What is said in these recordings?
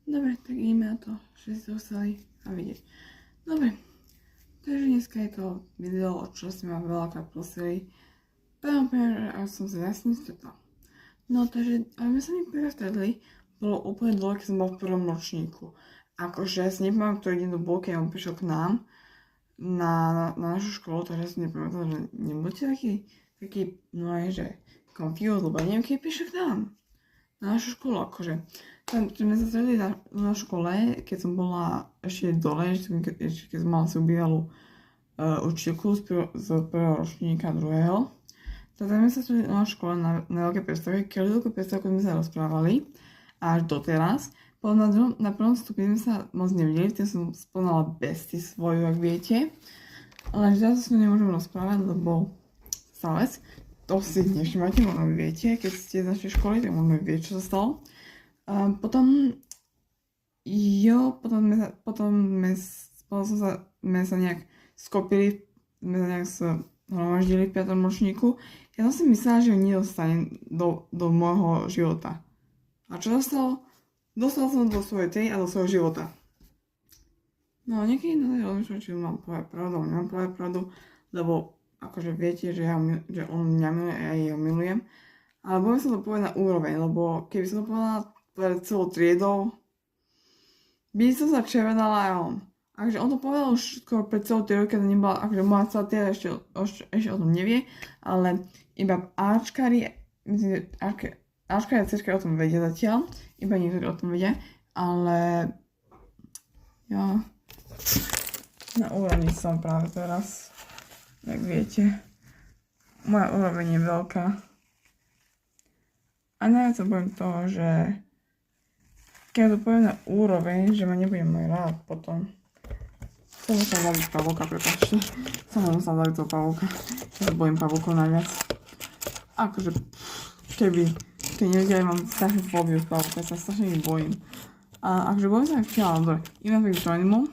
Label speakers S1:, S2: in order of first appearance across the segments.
S1: Dobre, tak ideme na to, že ste dostali a vidieť. Dobre, takže dneska je to video, čo ste ma veľakrát prosili. Poviem, že aj som sa jasne stretla. No takže, aby sme sa mi prvý stretli, bolo úplne dlho, keď som bol v prvom ročníku. Akože ja si nepamätám, ktorý deň to bol, keď on prišiel k nám na našu školu, takže ja si nepamätám, že nebudete taký, no aj, že confused, lebo neviem, keď prišiel k nám na našu školu, akože. Tam sme sa stretli na škole, keď som bola ešte dole, keď som mala si bývalú učiteľku z prvého ročníka, druhého. Tak sme sa stretli na škole na veľké predstavke, každú veľkú predstavku sme sa rozprávali až doteraz. Potom na prvom stupni sme sa moc nevideli, vtedy som spoznala bestie svoju, ak viete. Ale teraz sa s ňou nemôžem rozprávať, lebo sa vec. To si nevšimáte, možno viete, keď ste z našej školy, tak možno viete, čo sa stalo. Potom sme sa nejak skopili, sme sa nejak zhromaždili v 5. ročníku. Ja som si myslela, že nedostane do môjho života. A čo sa stalo? Dostala som do svojej tej a do svojho života. No niekedy rozmýšľam, či mám povedať pravdu, alebo nemám povedať pravdu, lebo akože viete, že on mňa miluje a ja jeho milujem. Ale bojím sa to povedať na úroveň, lebo keby som to povedala pred celou triedou, by som sa červenala aj on. Takže on to povedal už skoro pred celou triedou, keď nebola, akože moja celá trieda ešte o tom nevie, ale iba Ačkári, myslím, že Ačkári a Cčkári o tom vedia zatiaľ, iba niektorí o tom vedia, ale ja na úrovni som práve teraz, jak viete, moja úroveň je veľká. A najviac sa bojím toho, že keď to poviem na úroveň, že ma nebudem mať rád potom. To musím zabiť pavúka, prepáčte. Som musela zabiť toho pavúka. Ja sa bojím pavúkov najviac. Akože, keď nevedia, mám strašný fóbiu z pavúka, sa strašne ich bojím. A akože bojím sa aj včera, dobre. Ivan Victor Animal,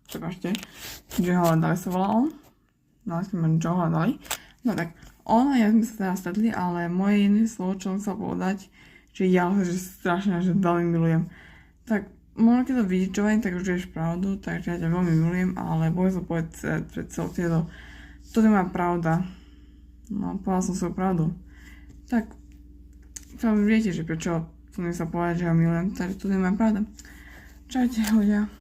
S1: prepáčte, Joe Hladali sa volá on. Dali sme mať Joe Hladali. No tak, on a ja sme sa teraz stretli, ale moje jediné slovo, čo som chcela povedať, že ja ho strašne, že veľmi milujem. Tak možno keď to vyčúvajem, tak už vieš pravdu, takže ja ťa veľmi milujem, ale bojím sa povedať pred celou tieto. Toto je moja pravda. No, povedala som svoju pravdu. Tak, viete, že prečo som sa povedať, že ho milujem, takže toto je moja pravda. Čaute ľudia.